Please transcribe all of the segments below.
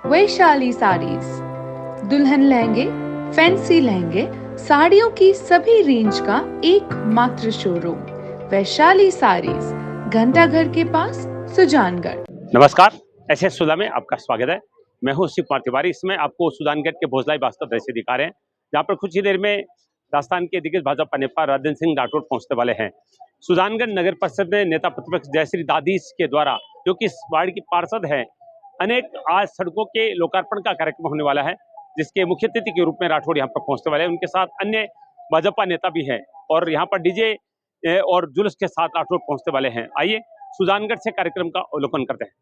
वैशाली साड़ीज, दुल्हन लहंगे, फैंसी लहंगे, साड़ियों की सभी रेंज का एकमात्र शोरूम वैशाली साड़ीज, घंटाघर के पास, सुजानगढ़। नमस्कार, ऐसे सुधा में आपका स्वागत है। मैं हूं शिव कुमार तिवारी। इसमें आपको सुजानगढ़ के भोजलाई वास्तव दृश्य दिखा रहे हैं, जहां पर कुछ ही देर में राजस्थान के दिग्गज भाजपा नेता राजेंद्र सिंह राठौड़ पहुंचने वाले हैं। सुजानगढ़ नगर परिषद में नेता प्रतिपक्ष जयश्री दादीस के द्वारा, जो कि इस वार्ड की पार्षद है, अनेक आज सड़कों के लोकार्पण का कार्यक्रम होने वाला है, जिसके मुख्य अतिथि के रूप में राठौड़ यहाँ पर पहुंचने वाले हैं। उनके साथ अन्य भाजपा नेता भी हैं और यहाँ पर डीजे और जुलूस के साथ राठौड़ पहुंचने वाले हैं। आइए सुजानगढ़ से कार्यक्रम का अवलोकन करते हैं।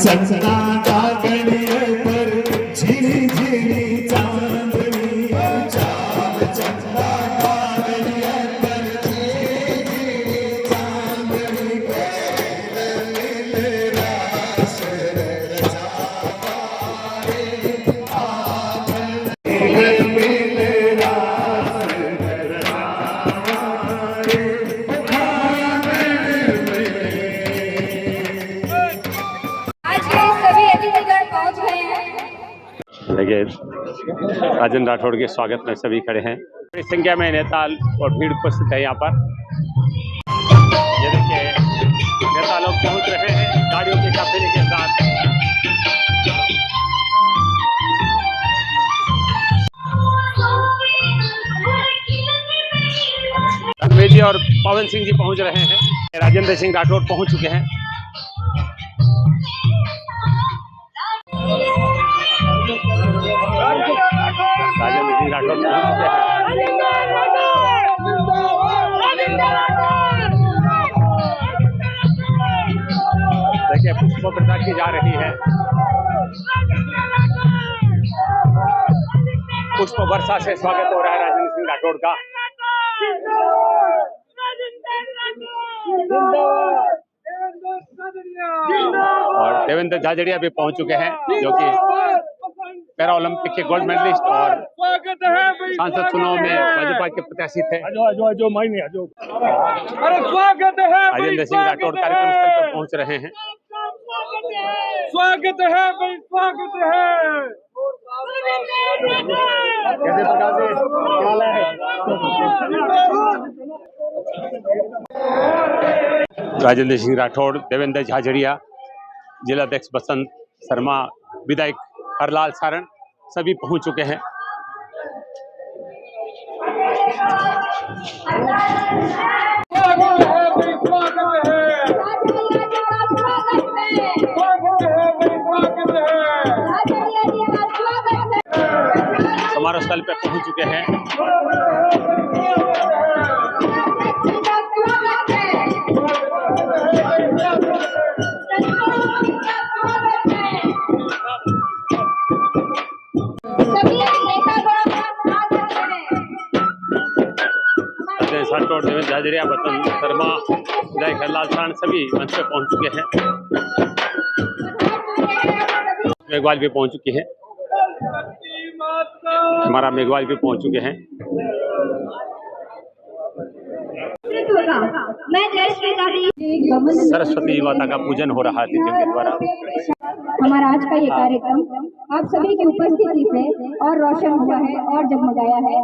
चंदा काकड़िए पर झिरी झिरी चांदनी, चंदा काकड़िए पर झिरी झिरी चांदनी, नील रास रचावारे आपन, नील रास रचावारे देखिए, राजेंद्र राठौड़ के स्वागत में सभी खड़े हैं। बड़ी संख्या में नेता और भीड़ उपस्थित है यहाँ पर। ये देखिए, नेता लोग पहुँच रहे हैं गाड़ियों के काफिले के साथ। रणवीर जी और पवन सिंह जी पहुँच रहे हैं। राजेंद्र सिंह राठौड़ पहुँच चुके हैं। राजेंद्र सिंह राठौड़ पहुंच चुके हैं। देखिए, पुष्प वर्षा की जा रही है। पुष्प वर्षा से स्वागत हो रहा है राजेंद्र सिंह राठौड़ का। और देवेंद्र झाझड़िया भी पहुंच चुके हैं, जो कि पैरा ओलंपिक के गोल्ड मेडलिस्ट और सांसद चुनाव में भाजपा के प्रत्याशी थे। राजेंद्र सिंह राठौड़ कार्यक्रम स्थल पर पहुंच रहे हैं। स्वागत है भाई, स्वागत है। कैसे प्रकार से ख्याल है? राजेंद्र सिंह राठौड़, देवेंद्र झाझड़िया, जिलाध्यक्ष बसंत शर्मा, विधायक हरलाल सारण सभी पहुंच चुके हैं। समारोह स्थल पर पहुंच चुके हैं। राठौड़, देवेंद्र झाझड़िया, बसंत शर्मा, विधायक हरलाल सारण सभी मंच पे पहुंच चुके हैं। मेघवाल भी पहुंच चुकी है। हमारा मेघवाल भी पहुंच चुके हैं। मैं जयश्री दादी सरस्वती माता का पूजन हो रहा है अतिथियों के द्वारा। हमारा आज का ये कार्यक्रम आप सभी की उपस्थिति से और रोशन हुआ है और जगमगाया है।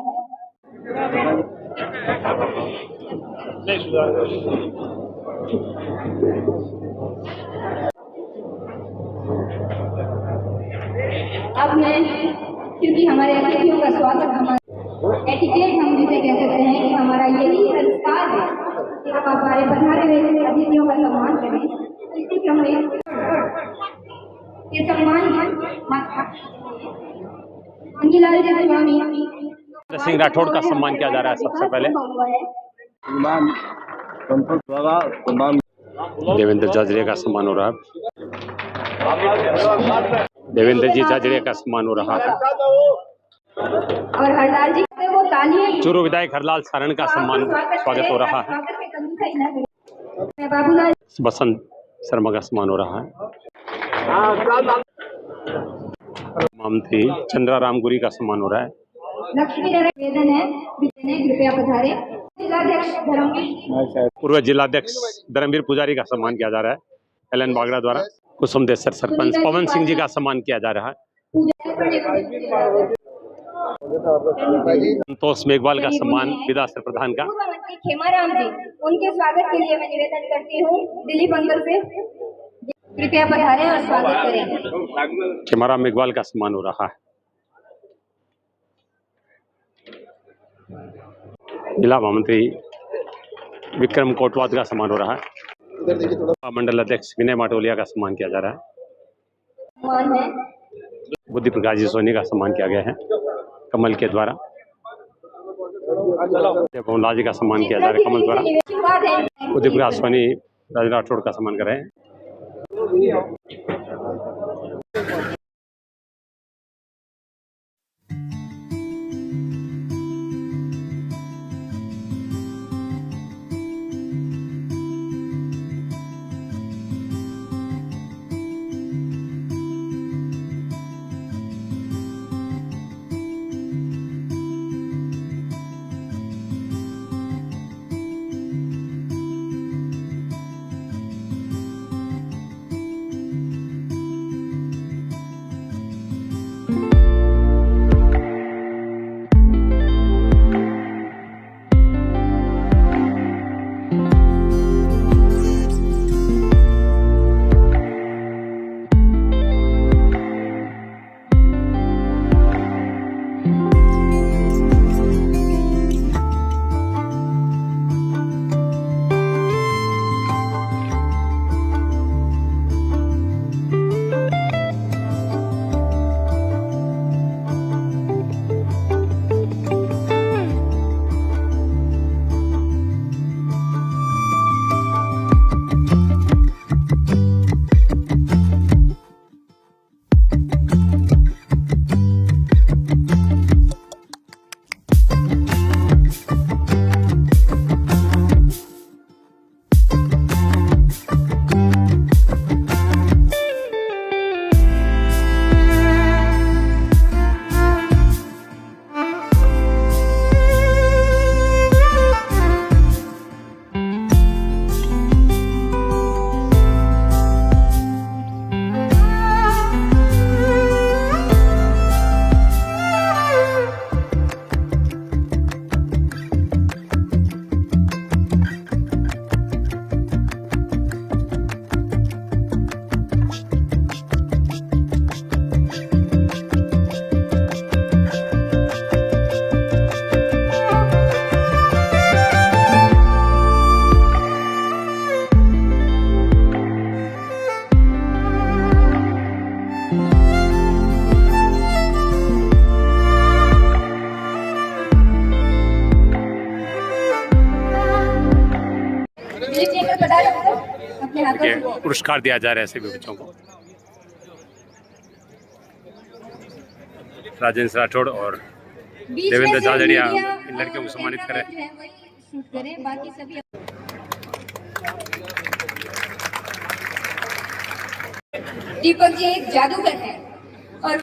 अब मैं, क्योंकि हमारे अतिथियों का स्वागत, हमारा एटिकेट हम जिसे कह सकते हैं कि हमारा यही संस्कार है कि हम हमारे पधारे हुए अतिथियों का सम्मान करें। इसी क्रम में ये सम्मान मंगीलाल जी स्वामी सिंह राठौड़ का सम्मान किया जा रहा है। सबसे पहले देवेंद्र जाजड़िया का सम्मान हो रहा है। देवेंद्र जी जाजड़िया का सम्मान हो रहा है। और हरलाल जी को तालियां। चूरू विधायक हरलाल सारण का सम्मान स्वागत हो रहा है। बाबूलाल बसंत शर्मा का सम्मान हो रहा है। मंत्री चंद्राराम गुरी का सम्मान हो रहा है। लक्ष्मी निवेदन है, कृपया पधारे। जिलाध्यक्ष धर्मवीर, पूर्व जिलाध्यक्ष धर्मवीर पुजारी का सम्मान किया जा रहा है। एलन बागड़ा द्वारा कुसुम देसर सरपंच पवन सिंह जी का सम्मान किया जा रहा है। संतोष मेघवाल का सम्मान विधायक प्रधान का। पूर्व मंत्री खेमाराम जी, उनके स्वागत के लिए मैं निवेदन करती हूँ दिलीप अंकल से, कृपया पधारें और स्वागत करें। खेमाराम मेघवाल का सम्मान हो रहा है। जिला महामंत्री विक्रम कोटवाद का सम्मान हो रहा है। मंडल अध्यक्ष विनय माटोलिया का सम्मान किया जा रहा है। सम्मान है बुद्धि प्रकाश जी सोनी का सम्मान किया गया है कमल के द्वारा। भवनलाल जी का सम्मान किया जा रहा है कमल द्वारा। बुद्धि प्रकाश सोनी राज राठौड़ का सम्मान कर रहे हैं। पुरस्कार दिया जा रहा है सभी बच्चों को। राजेंद्र राठौड़ और देवेंद्र जाजड़िया इन लड़कियों को सम्मानित करें। दीपक जी एक जादूगर है और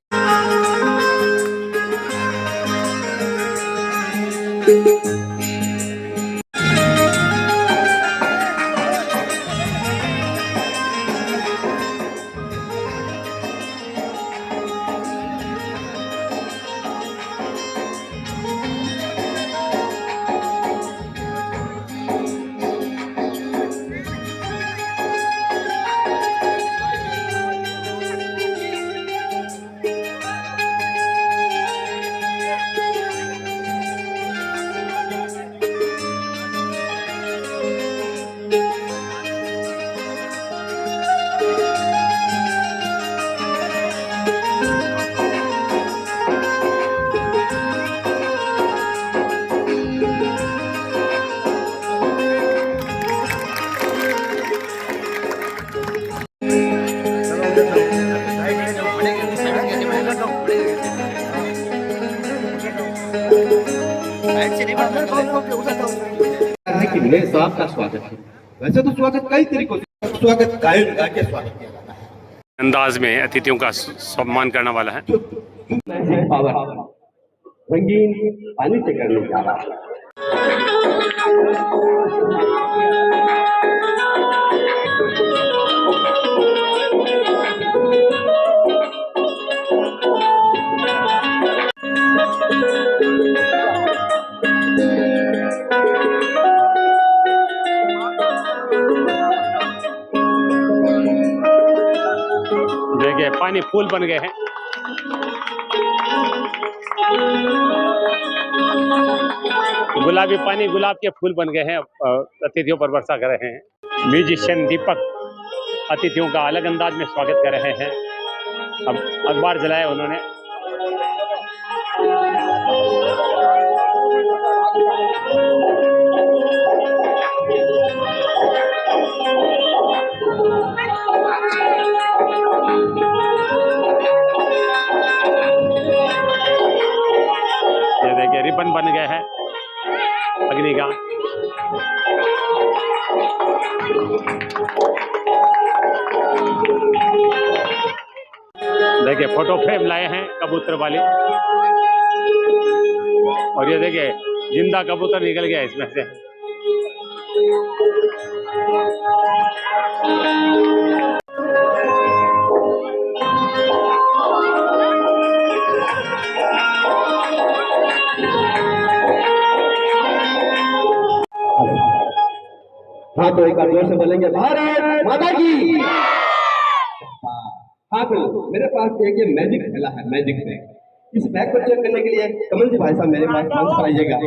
है कि मैं तो आपका स्वागत है। वैसे तो स्वागत कई तरीकों से, स्वागत गायन गा के स्वागत किया जाता है। अंदाज में अतिथियों का सम्मान करने वाला है। मैजिक पावर रंगीन पानी से करने जा रहा है। देखिए पानी फूल बन गए हैं। गुलाबी पानी गुलाब के फूल बन गए हैं, अतिथियों पर वर्षा कर रहे हैं। म्यूजिशियन दीपक अतिथियों का अलग अंदाज में स्वागत कर रहे हैं। अब अखबार जलाया उन्होंने। ये देखिए रिबन बन गए हैं अग्नि का। देखिए फोटो फ्रेम लाए हैं कबूतर वाले, और ये देखिए जिंदा कबूतर निकल गया इसमें से। हाँ तो एक बार जोर से बोलेंगे भारत माता की। हाँ तो मेरे पास एक ये मैजिक खेला है, मैजिक बैग। इस बैग को चेक करने के लिए कमल जी भाई साहब मेरे पास मंच पर आइएगा।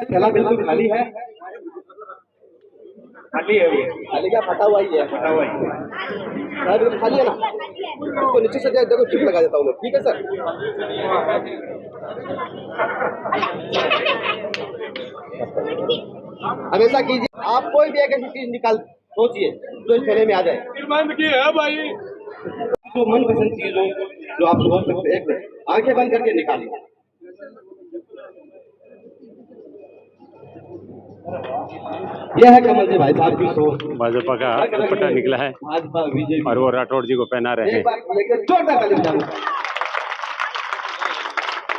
खेला बिल्कुल खाली है। खाली है वो, खाली क्या फटा हुआ ही है, फटा हुआ ही है। बिल्कुल खाली है ना, इसको नीचे से देखो चिप लगा देता हूँ मैं, ठीक है सर। अब ऐसा कीजिए, आप कोई भी एक ऐसी चीज निकाल सोचिए जो इस थैले में आ जाए। है भाई, जो मनपसंद चीज हो जो आप सोच सकते, एक मिनट आंखें बंद करके निकालिए। यह है कमल जी भाई साहब की सोच। भाजपा का दुपट्टा निकला है भाजपा बीजेपी और वो राठौड़ जी को पहना रहे हैं। जोरदार ताली बजाओ।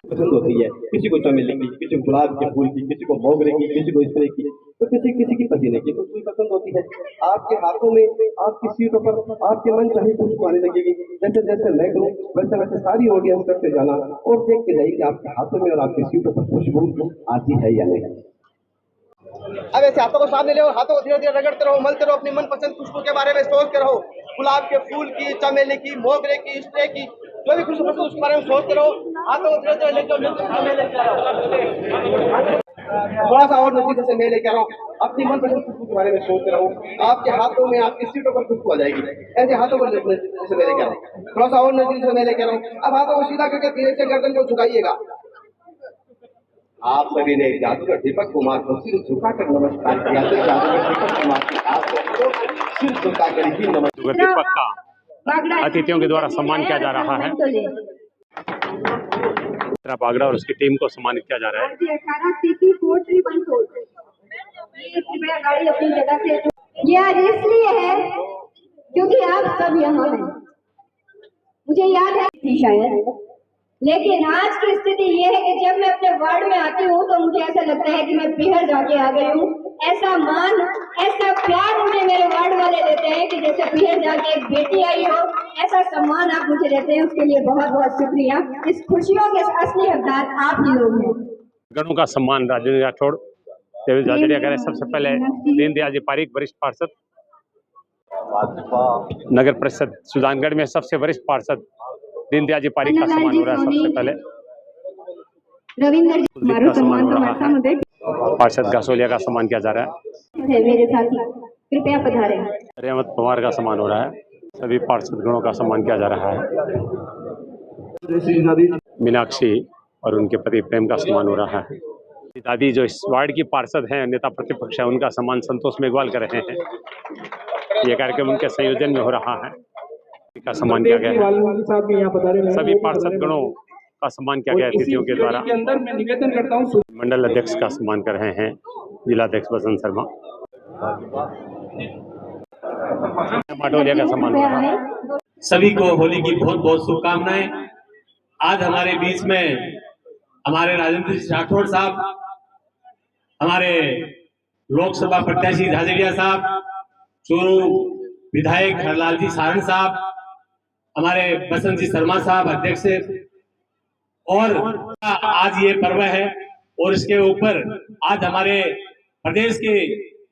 पसंद होती है, किसी को चमेली की, किसी को गुलाब के फूल की, किसी को मोगरे की, किसी को स्प्रे की, तो किसी की पसीने की, तो कोई पसंद होती है। आपके हाथों में, आपकी सीटों पर आपके मन चाहे खुशबू आने लगेगी। जैसे जैसे मैं करूँ वैसे वैसे सारी ऑडियंस करते जाना और देखते जाइए कि आपके हाथों में और आपकी सीटों पर खुशबू आती है या नहीं। अब ऐसे हाथों को सामने ले और हाथों को धीरे धीरे रगड़ते रहो, मलते रहो, अपनी मनपसंद खुशबू के बारे में सोचते रहो। गुलाब के फूल की, चमेली की, मोगरे की, स्प्रे की, जो भी खुशबू पसंद उसके बारे में सोचते रहो। हाथों को धीरे धीरे लेकर थोड़ा सा और नजदीक से मैं लेकर आ रहा हूँ। अपनी मनपसंद खुशबू के बारे में सोचते रहो। आपके हाथों में, आपकी सीटों पर खुशबू आ जाएगी। ऐसे हाथों को जैसे मैं लेकर आ रहा हूँ, थोड़ा सा और नजदीक से मैं लेकर आ रहा हूँ। अब हाथों को सीधा करके धीरे से गर्दन को झुकाइएगा। आप सभी ने जादूगर दीपक कुमार को सिर झुकाकर नमस्कार किया। तो जादूगर दीपक कुमार की आप सिर झुकाकर ही नमस्कार। दीपक का अतिथियों के द्वारा सम्मान किया जा रहा है। बागड़ा और उसकी टीम को सम्मानित किया जा रहा है। गाड़ी अपनी जगह से, ये आज इसलिए है क्योंकि आप सब यहाँ हैं। मुझे याद है थी शायद, लेकिन आज की स्थिति ये है कि जब मैं अपने वार्ड में आती हूँ तो मुझे ऐसा लगता है कि मैं बिहार जाके आ गई हूँ। ऐसा मान, ऐसा प्यार मुझे मेरे वार्ड वाले देते हैं कि जैसे बिहार जाके एक बेटी आई हो, ऐसा सम्मान आप मुझे देते हैं। उसके लिए बहुत बहुत शुक्रिया। इस खुशियों के असली हकदार आप ही लोग हैं। गणों का सम्मान राजेंद्र राठौड़ देवेश झाझड़िया करें। सबसे पहले दीनदयाल जी पारीक वरिष्ठ पार्षद, नगर परिषद सुजानगढ़ में सबसे वरिष्ठ पार्षद दीनदयाल जी पारीक का सम्मान हो रहा है। सबसे पहले रविंद्र जी का सम्मान हो रहा है। पार्षद गासोलिया का सम्मान किया जा रहा है। मेरे साथी कृपया पधारें। रेवंत पवार का सम्मान हो रहा है। सभी पार्षद गणों का सम्मान किया जा रहा है। मीनाक्षी और उनके पति प्रेम का सम्मान हो रहा है। दादी जो इस वार्ड की पार्षद हैं, नेता प्रतिपक्ष है, उनका सम्मान संतोष मेघवाल कर रहे हैं। ये कार्यक्रम उनके संयोजन में हो रहा है, का सम्मान किया गया है। सभी पार्षद गणों का सम्मान किया गया अतिथियों के द्वारा। के अंदर मैं निवेदन करता हूँ मंडल अध्यक्ष का सम्मान कर रहे हैं जिला अध्यक्ष बसंत शर्मा। माटोलिया का सम्मान कर रहा है। सभी को होली की बहुत बहुत शुभकामनाएं। आज हमारे बीच में हमारे राजेंद्र राठौड़ साहब, हमारे लोकसभा प्रत्याशी झाझड़िया साहब, चूरू विधायक हरलाल जी सारण साहब, हमारे बसंत जी शर्मा साहब अध्यक्ष, और आज ये पर्व है और इसके ऊपर आज हमारे प्रदेश के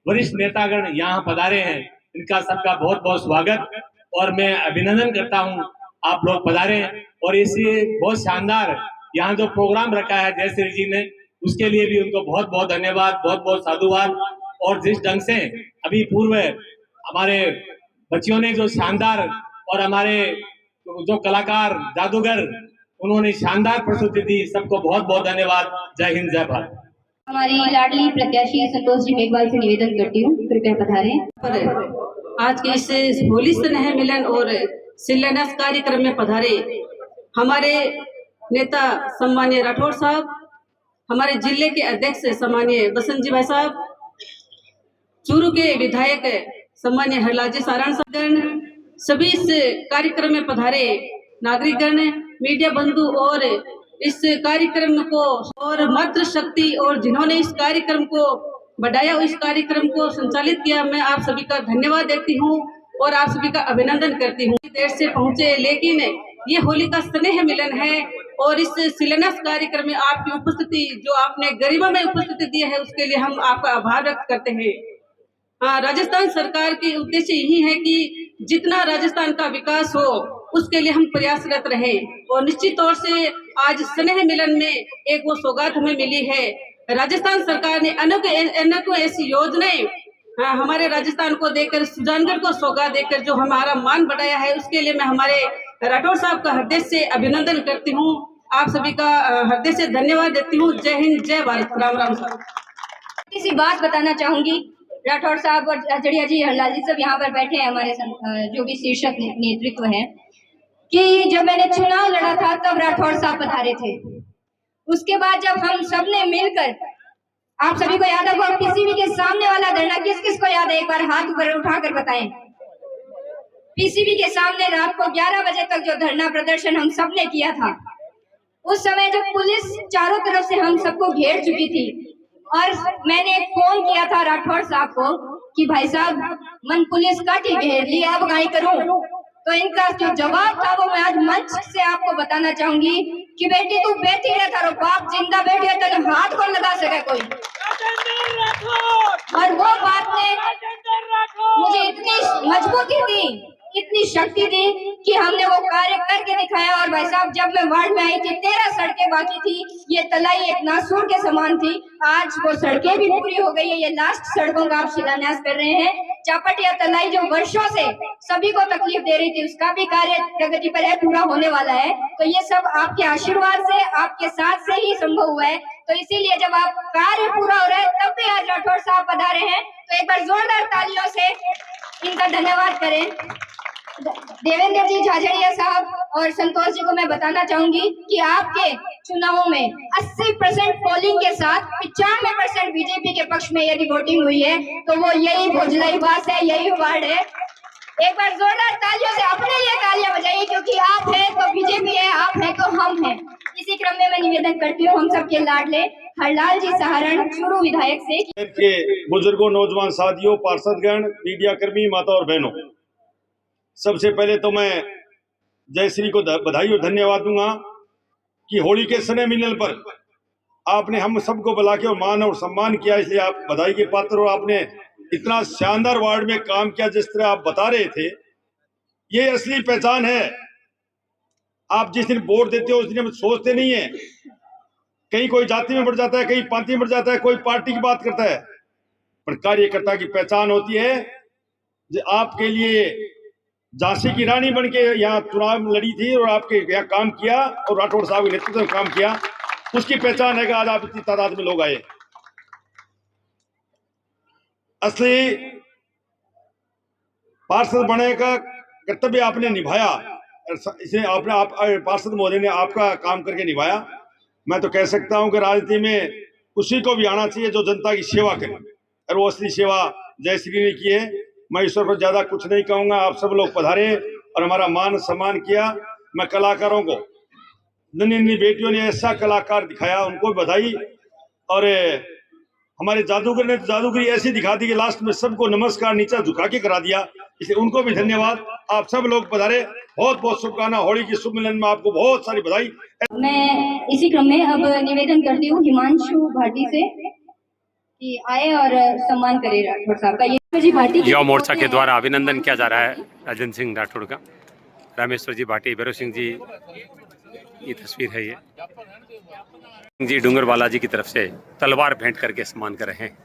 वरिष्ठ नेतागण यहाँ पधारे हैं। इनका सबका बहुत बहुत स्वागत और मैं अभिनंदन करता हूँ आप लोग पधारे। और इसी बहुत शानदार यहाँ जो प्रोग्राम रखा है जयश्री जी ने, उसके लिए भी उनको बहुत बहुत धन्यवाद, बहुत बहुत साधुवाद। और जिस ढंग से अभी पूर्व हमारे बच्चियों ने जो शानदार, और हमारे जो कलाकार जादूगर, उन्होंने शानदार प्रस्तुति दी, सबको बहुत बहुत धन्यवाद। जय हिंद, जय भारत। हमारी लाडली प्रत्याशी संतोष जी मेघवाल से निवेदन करती हूँ, कृपया पधारें। आज के इस होली स्नेह मिलन और शिलान्यास कार्यक्रम में पधारे हमारे नेता सम्मानीय राठौड़ साहब, हमारे जिले के अध्यक्ष सम्मानीय बसंत जी भाई साहब, चूरू के विधायक सम्मानीय हरलाल जी सारण साहब, सभी इस कार्यक्रम में पधारे नागरिकगण, मीडिया बंधु और इस कार्यक्रम को और मातृशक्ति और जिन्होंने इस कार्यक्रम को बढ़ाया, इस कार्यक्रम को संचालित किया, मैं आप सभी का धन्यवाद देती हूँ और आप सभी का अभिनंदन करती हूँ। देर से पहुँचे लेकिन ये होली का स्नेह मिलन है और इस शिलान्यास कार्यक्रम में आपकी उपस्थिति, जो आपने गरिमा में उपस्थिति दी है, उसके लिए हम आपका आभार व्यक्त करते हैं। हाँ, राजस्थान सरकार के उद्देश्य यही है कि जितना राजस्थान का विकास हो उसके लिए हम प्रयासरत रहे और निश्चित तौर से आज स्नेह मिलन में एक वो सौगात हमें मिली है। राजस्थान सरकार ने अनेकों ऐसी योजनाएं हमारे राजस्थान को देकर, सुजानगढ़ को सौगात देकर जो हमारा मान बढ़ाया है, उसके लिए मैं हमारे राठौड़ साहब का हृदय से अभिनंदन करती हूँ। आप सभी का हृदय से धन्यवाद देती हूँ। जय हिंद, जय भारत। राम राम साहब। किसी बात बताना चाहूंगी, राठौड़ साहब और झाझड़िया जी, हरलाल जी सब यहाँ पर बैठे हैं, हमारे जो भी शीर्षक नेतृत्व है, कि जब मैंने चुनाव लड़ा था तब राठौड़ साहब पधारे थे। उसके बाद जब हम सब ने मिलकर, आप सभी को याद होगा पीसीबी के सामने वाला धरना, किस किस को याद है, एक बार हाथ ऊपर उठाकर बताएं। पीसीबी के सामने रात को 11 बजे तक जो धरना प्रदर्शन हम सब ने किया था, उस समय जब पुलिस चारों तरफ से हम सबको घेर चुकी थी और मैंने एक फोन किया था राठौड़ साहब को कि भाई साहब मन पुलिस काटी घेर ली, अब गाय करूं, तो इनका जो जवाब था वो मैं आज मंच से आपको बताना चाहूंगी कि बेटी तू बैठी रह, थारो बाप जिंदा बैठे तो हाथ को लगा सके कोई। और वो बात ने मुझे इतनी मजबूती दी, इतनी शक्ति दी कि हमने वो कार्य करके दिखाया। और भाई साहब जब मैं वार्ड में आई थी 13 सड़कें बाकी थी, ये तलाई एक नासूर के समान थी, आज वो सड़कें भी पूरी हो गई है। ये लास्ट सड़कों का आप शिलान्यास कर रहे हैं। चापटिया तलाई जो वर्षों से सभी को तकलीफ दे रही थी, उसका भी कार्य प्रगति पर है, पूरा होने वाला है। तो ये सब आपके आशीर्वाद से, आपके साथ से ही संभव हुआ है। तो इसीलिए जब आप कार्य पूरा हो रहा है तब भी आज राठौड़ साहब पधारे हैं, तो एक बार जोरदार तालियों से इनका धन्यवाद करें। देवेंद्र जी झाझड़िया साहब और संतोष जी को मैं बताना चाहूंगी कि आपके चुनावों में 80% पोलिंग के साथ 95% बीजेपी के पक्ष में यदि वोटिंग हुई है तो वो यही भोजलाई बास है, यही वार्ड है। एक बार जोरदार तालियों से अपने लिए तालियां बजाइए, क्योंकि आप हैं तो बीजेपी है, आप हैं तो हम हैं। इसी क्रम में मैं निवेदन करती हूँ हम सबके लाडले हरलाल जी सहारण, चूरू विधायक से के बुजुर्गों, नौजवान साथियों, पार्षदगण, मीडिया कर्मी, माता और बहनों, सबसे पहले तो मैं जयश्री को बधाई और धन्यवाद दूंगा कि होली के स्नेह मिलन पर आपने हम सबको बुला के और मान और सम्मान किया, इसलिए आप बधाई के पात्र हो। आपने इतना शानदार वार्ड में काम किया, जिस तरह आप बता रहे थे, ये असली पहचान है। आप जिस दिन वोट देते हो उस दिन हम सोचते नहीं है, कहीं कोई जाति में बढ़ जाता है, कहीं पार्टी में बढ़ जाता है, कोई पार्टी की बात करता है, पर कार्यकर्ता की पहचान होती है। जो आपके लिए झांसी की रानी बन के यहाँ चुनाव लड़ी थी और आपके यहाँ काम किया और राठौड़ साहब के नेतृत्व में काम किया, उसकी पहचान है कि आज आप इतनी तादाद में लोग आए। असली पार्षद बनने का कर्तव्य आपने निभाया इसे आपने आप पार्षद महोदय ने आपका काम करके निभाया। मैं तो कह सकता हूं कि राजनीति में उसी को भी आना चाहिए जो जनता की सेवा करे, और वो असली सेवा जयश्री ने की है। मैं ईश्वर पर ज्यादा कुछ नहीं कहूंगा। आप सब लोग पधारे और हमारा मान सम्मान किया। मैं कलाकारों को, नन्ही बेटियों ने ऐसा कलाकार दिखाया, उनको बधाई। और हमारे जादूगर ने जादूगरी ऐसी दिखा दी कि लास्ट में सबको नमस्कार नीचा झुका के करा दिया, इसलिए उनको भी धन्यवाद। आप सब लोग पधारे, बहुत बहुत शुभकामना। होली की शुभ मिलन में आपको बहुत सारी बधाई। मैं इसी क्रम में अब निवेदन करती हूँ हिमांशु भाटी से कि आए और सम्मान करे राठौड़ साहब का। ये जी भाटी युवा मोर्चा के द्वारा अभिनंदन किया जा रहा है राजेंद्र सिंह राठौड़ का। रामेश्वर जी भाटी, भैरव सिंह जी की तस्वीर है ये। जी डूंगर बालाजी की तरफ से तलवार भेंट करके सम्मान कर रहे हैं।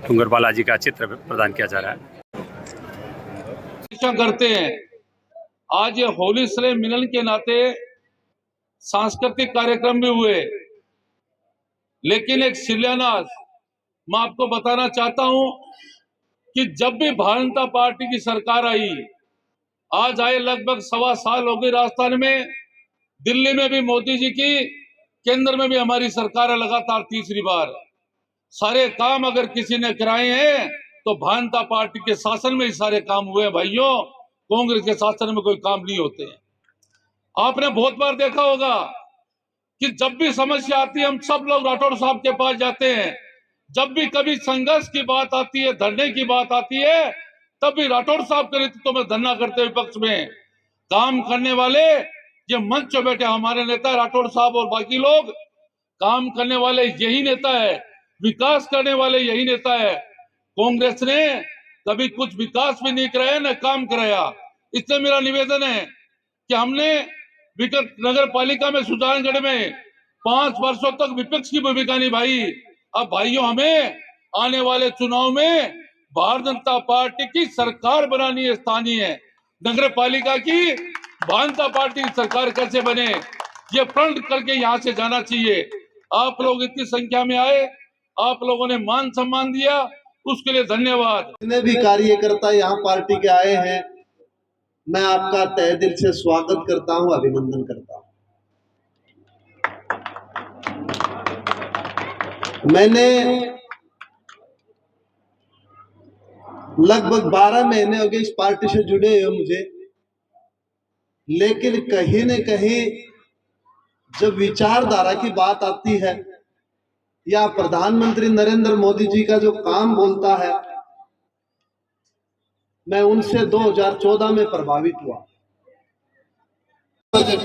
डूंगर बालाजी का चित्र प्रदान किया जा रहा है। करते हैं आज ये होली से मिलन के नाते सांस्कृतिक कार्यक्रम भी हुए, लेकिन एक शिलान्यास मैं आपको बताना चाहता हूं कि जब भी भारतीय जनता पार्टी की सरकार आई, आज आए लगभग 1.25 साल हो गए राजस्थान में, दिल्ली में भी मोदी जी की, केंद्र में भी हमारी सरकार है लगातार तीसरी बार। सारे काम अगर किसी ने कराए हैं तो भारतीय जनता पार्टी के शासन में ही सारे काम हुए हैं भाइयों, कांग्रेस के शासन में कोई काम नहीं होते हैं। आपने बहुत बार देखा होगा कि जब भी समस्या आती है हम सब लोग राठौड़ साहब के पास जाते हैं। जब भी कभी संघर्ष की बात आती है, धरने की बात आती है, तब भी राठौड़ साहब के नेतृत्व में धरना करते हुए विपक्ष में काम करने वाले ये मंच पे बैठे हमारे नेता राठौड़ साहब और बाकी लोग, काम करने वाले यही नेता है, विकास करने वाले यही नेता है। कांग्रेस ने कभी कुछ विकास भी नहीं कराया न काम कराया। इसलिए मेरा निवेदन है कि हमने विगत नगर पालिका में सुजानगढ़ में 5 वर्षों तक विपक्ष की भूमिका निभाई। अब भाइयों हमें आने वाले चुनाव में भारतीय जनता पार्टी की सरकार बनानी है, स्थानीय नगर पालिका की भारतीय जनता पार्टी की सरकार कैसे बने ये प्रण करके यहाँ से जाना चाहिए। आप लोग इतनी संख्या में आए, आप लोगों ने मान सम्मान दिया, उसके लिए धन्यवाद। जितने भी कार्यकर्ता यहाँ पार्टी के आए हैं, मैं आपका तहे दिल से स्वागत करता हूं, अभिनंदन करता हूं। मैंने लगभग 12 महीने हो गए इस पार्टी से जुड़े हुए मुझे, लेकिन कहीं न कहीं जब विचारधारा की बात आती है या प्रधानमंत्री नरेंद्र मोदी जी का जो काम बोलता है, मैं उनसे 2014 में प्रभावित हुआ। बजट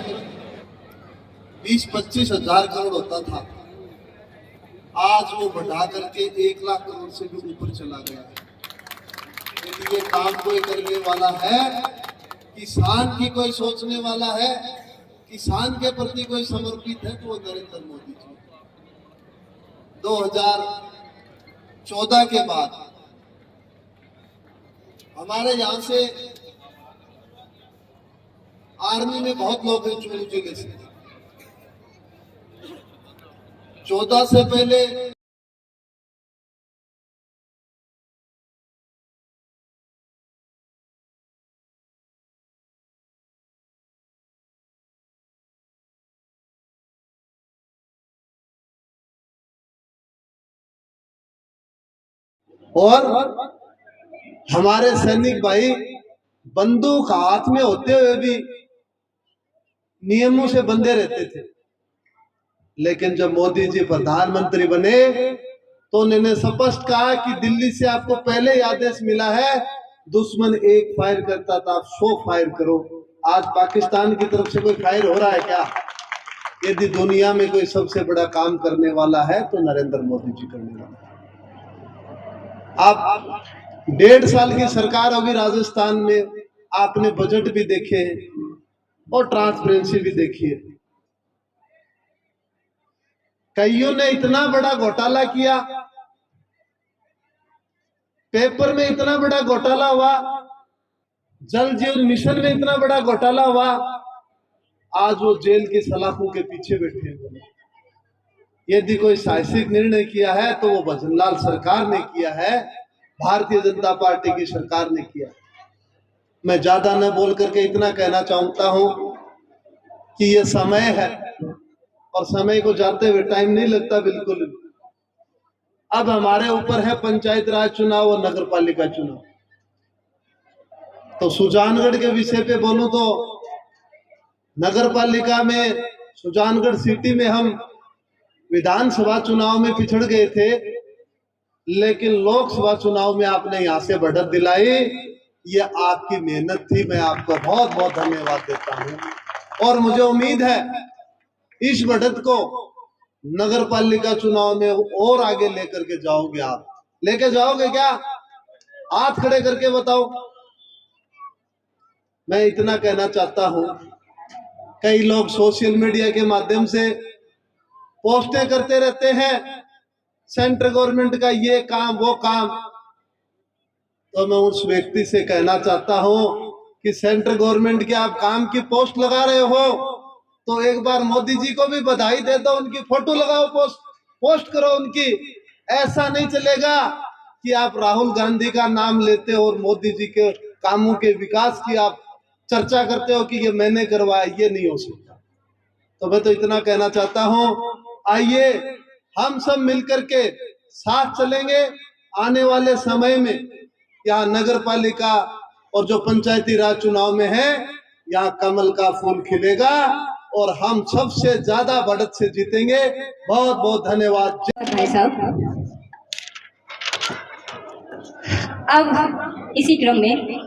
20-25 हजार करोड़ होता था, आज वो बढ़ा करके 1 लाख करोड़ से भी ऊपर चला गया है। यदि ये काम कोई करने वाला है, किसान की कोई सोचने वाला है, किसान के प्रति कोई समर्पित है, तो वो नरेंद्र मोदी जी। 2014 के बाद हमारे यहाँ से आर्मी में बहुत लोग हैं चुनी जगह से। 14 से पहले और हमारे सैनिक भाई बंदूक हाथ में होते हुए भी नियमों से बंधे रहते थे, लेकिन जब मोदी जी प्रधानमंत्री बने तो उन्होंने स्पष्ट कहा कि दिल्ली से आपको पहले ही आदेश मिला है, दुश्मन 1 फायर करता था, आप 100 फायर करो। आज पाकिस्तान की तरफ से कोई फायर हो रहा है क्या? यदि दुनिया में कोई सबसे बड़ा काम करने वाला है तो नरेंद्र मोदी जी करने वाला है। आप 1.5 साल की सरकार होगी राजस्थान में, आपने बजट भी देखे और ट्रांसपेरेंसी भी देखी है। कईयों ने इतना बड़ा घोटाला किया, पेपर में इतना बड़ा घोटाला हुआ, जल जीवन मिशन में इतना बड़ा घोटाला हुआ, आज वो जेल की सलाखों के पीछे बैठे हैं। यदि कोई साहसिक निर्णय किया है तो वो भजनलाल सरकार ने किया है, भारतीय जनता पार्टी की सरकार ने किया। मैं ज्यादा न बोल करके इतना कहना चाहता हूं कि ये समय है और समय को जाते हुए टाइम नहीं लगता बिल्कुल। अब हमारे ऊपर है पंचायत राज चुनाव और नगर पालिका चुनाव। तो सुजानगढ़ के विषय पे बोलूं तो नगर पालिका में सुजानगढ़ सिटी में हम विधानसभा चुनाव में पिछड़ गए थे, लेकिन लोकसभा चुनाव में आपने यहां से बढ़त दिलाई। ये आपकी मेहनत थी, मैं आपको बहुत बहुत धन्यवाद देता हूं और मुझे उम्मीद है इस बढ़त को नगर पालिका चुनाव में और आगे लेकर के जाओगे। आप लेके जाओगे क्या? हाथ खड़े करके बताओ। मैं इतना कहना चाहता हूं, कई लोग सोशल मीडिया के माध्यम से पोस्टें करते रहते हैं, सेंट्रल गवर्नमेंट का ये काम वो काम। तो मैं उस व्यक्ति से कहना चाहता हूं कि सेंट्रल गवर्नमेंट के आप काम की पोस्ट लगा रहे हो तो एक बार मोदी जी को भी बधाई दे दो, उनकी फोटो लगाओ, पोस्ट करो उनकी। ऐसा नहीं चलेगा कि आप राहुल गांधी का नाम लेते हो और मोदी जी के कामों के विकास की आप चर्चा करते हो कि ये मैंने करवाया। ये नहीं हो सकता। तो मैं तो इतना कहना चाहता हूं, आइए हम सब मिलकर के साथ चलेंगे। आने वाले समय में यहाँ नगर पालिका और जो पंचायती राज चुनाव में है, यहाँ कमल का फूल खिलेगा और हम सबसे ज्यादा बढ़त से जीतेंगे। बहुत बहुत धन्यवाद भाई साहब। अब इसी क्रम में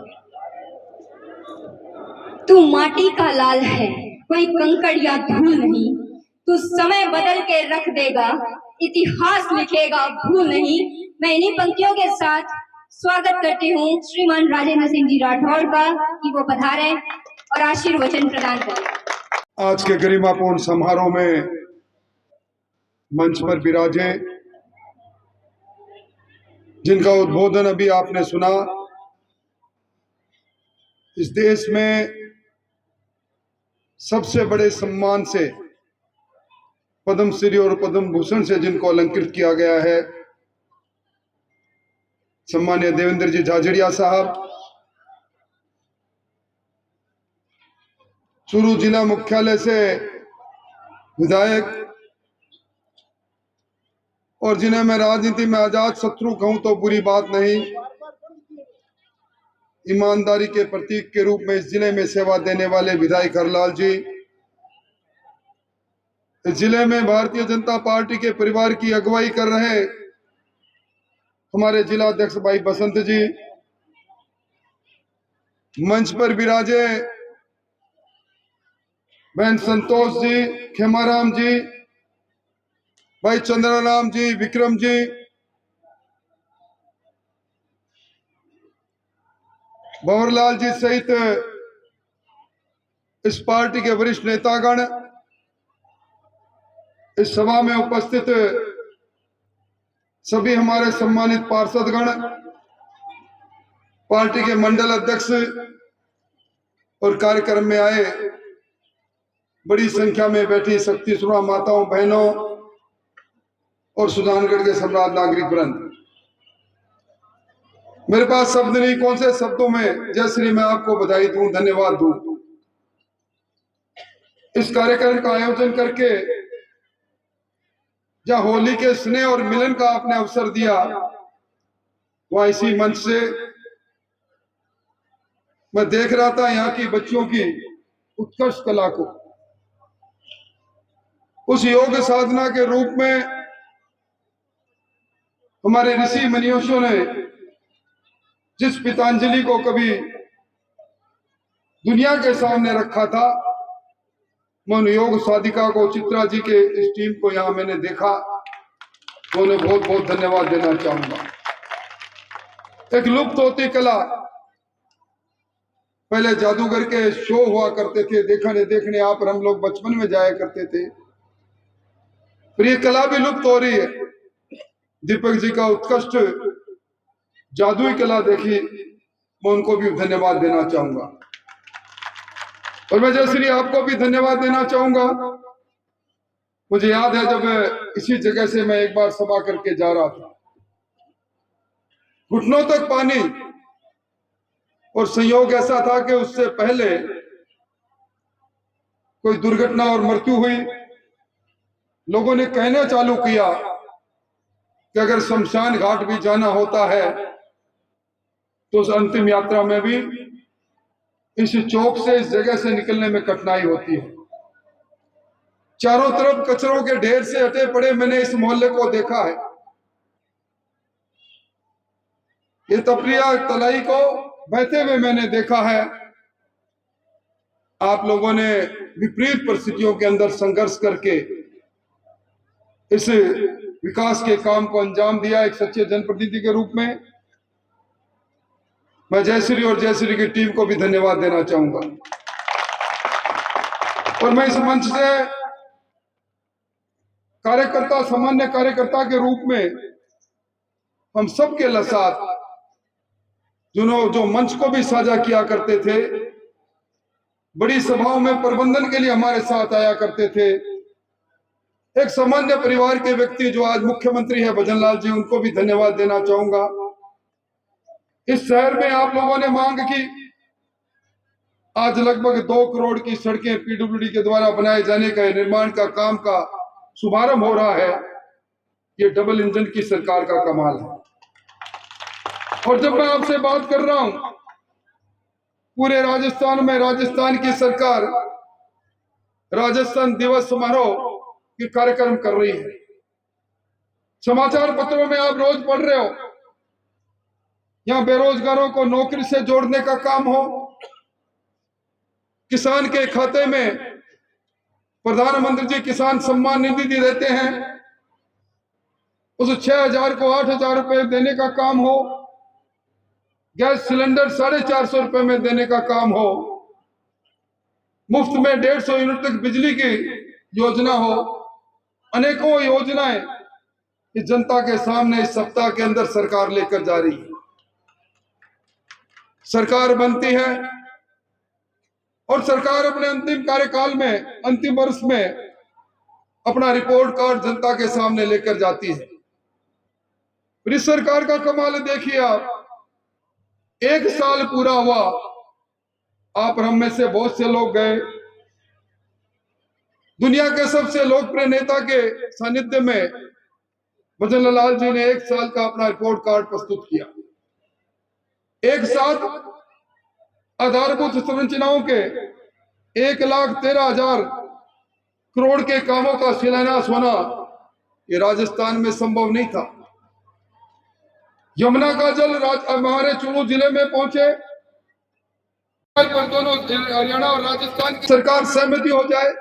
तू माटी का लाल है, कोई कंकड़ या धूल नहीं, तू समय बदल के रख देगा, इतिहास लिखेगा भूल नहीं। मैं इन्हीं पंक्तियों के साथ स्वागत करती हूँ श्रीमान राजेंद्र सिंह जी राठौड़ का कि वो पधारें और आशीर्वचन प्रदान करें। आज के गरिमापूर्ण समारोह में मंच पर विराजे, जिनका उद्बोधन अभी आपने सुना। इस देश में सबसे बड़े सम्मान से पद्मश्री और पद्म भूषण से जिनको अलंकृत किया गया है, सम्मान्य देवेंद्र जी झाझड़िया साहब, चूरू जिला मुख्यालय से विधायक, और जिन्हें मैं राजनीति में आजाद शत्रु कहूं तो बुरी बात नहीं, ईमानदारी के प्रतीक के रूप में इस जिले में सेवा देने वाले विधायक हरलाल जी, इस जिले में भारतीय जनता पार्टी के परिवार की अगुवाई कर रहे हमारे जिला अध्यक्ष भाई बसंत जी, मंच पर विराजे बहन संतोष जी, खेमाराम जी, भाई चंद्राराम जी, विक्रम जी, भंवरलाल जी सहित इस पार्टी के वरिष्ठ नेतागण, इस सभा में उपस्थित सभी हमारे सम्मानित पार्षदगण, पार्टी के मंडल अध्यक्ष और कार्यक्रम में आए बड़ी संख्या में बैठी शक्ति सुरा माताओं बहनों और सुजानगढ़ के सम्राट नागरिक वृंद, मेरे पास शब्द नहीं, कौन से शब्दों में जय श्री मैं आपको बधाई दूं, धन्यवाद दूं। इस कार्यक्रम का आयोजन करके जहां होली के स्नेह और मिलन का आपने अवसर दिया, वहां इसी मंच से मैं देख रहा था यहाँ की बच्चियों की उत्कृष्ट कला को, उस योग साधना के रूप में हमारे ऋषि मनीषियों ने जिस पितांजलि को कभी दुनिया के सामने रखा था, मैं उन योग साधिका को, चित्रा जी के इस टीम को यहाँ मैंने देखा, तो उन्हें बहुत बहुत धन्यवाद देना चाहूंगा। एक लुप्त होती कला, पहले जादूगर के शो हुआ करते थे, देखने आप और हम लोग बचपन में जाया करते थे, फिर ये कला भी लुप्त हो रही है। दीपक जी का उत्कृष्ट जादुई कला देखी, मैं उनको भी धन्यवाद देना चाहूंगा। और मैं जयश्री आपको भी धन्यवाद देना चाहूंगा। मुझे याद है जब इसी जगह से मैं एक बार सभा करके जा रहा था, घुटनों तक पानी, और संयोग ऐसा था कि उससे पहले कोई दुर्घटना और मृत्यु हुई। लोगों ने कहना चालू किया कि अगर शमशान घाट भी जाना होता है तो उस अंतिम यात्रा में भी इस चौक से, इस जगह से निकलने में कठिनाई होती है। चारों तरफ कचरों के ढेर से हटे पड़े मैंने इस मोहल्ले को देखा है। ये तपरिया तलाई को बहते हुए मैंने देखा है। आप लोगों ने विपरीत परिस्थितियों के अंदर संघर्ष करके इस विकास के काम को अंजाम दिया एक सच्चे जनप्रतिनिधि के रूप में। मैं जयश्री और जयश्री की टीम को भी धन्यवाद देना चाहूंगा। और मैं इस मंच से कार्यकर्ता, सामान्य कार्यकर्ता के रूप में हम सबके साथ जो मंच को भी साझा किया करते थे, बड़ी सभाओं में प्रबंधन के लिए हमारे साथ आया करते थे, एक सामान्य परिवार के व्यक्ति जो आज मुख्यमंत्री है भजन लाल जी, उनको भी धन्यवाद देना चाहूंगा। इस शहर में आप लोगों ने मांग की, आज लगभग 2 करोड़ की सड़कें पीडब्ल्यूडी के द्वारा बनाए जाने का, निर्माण का काम का शुभारंभ हो रहा है। ये डबल इंजन की सरकार का कमाल है। और जब मैं आपसे बात कर रहा हूं, पूरे राजस्थान में राजस्थान की सरकार राजस्थान दिवस समारोह के कार्यक्रम कर रही है। समाचार पत्रों में आप रोज पढ़ रहे हो, यहां बेरोजगारों को नौकरी से जोड़ने का काम हो, किसान के खाते में प्रधानमंत्री जी किसान सम्मान निधि देते हैं, उस 6,000 को 8,000 रुपए देने का काम हो, गैस सिलेंडर 450 रुपए में देने का काम हो, मुफ्त में 150 यूनिट तक बिजली की योजना हो, अनेकों योजनाएं इस जनता के सामने इस सप्ताह के अंदर सरकार लेकर जा रही है। सरकार बनती है और सरकार अपने अंतिम कार्यकाल में, अंतिम वर्ष में अपना रिपोर्ट कार्ड जनता के सामने लेकर जाती है। इस सरकार का कमाल देखिए आप, 1 साल पूरा हुआ, आप हम में से बहुत से लोग गए, दुनिया के सबसे लोकप्रिय नेता के सानिध्य में भजन लाल जी ने 1 साल का अपना रिपोर्ट कार्ड प्रस्तुत किया। एक साथ आधारभूत संरचनाओं के 1,13,000 करोड़ के कामों का शिलान्यास होना ये राजस्थान में संभव नहीं था। यमुना का जल हमारे चुरू जिले में पहुंचे, पर दोनों हरियाणा और राजस्थान की सरकार सहमति हो जाए,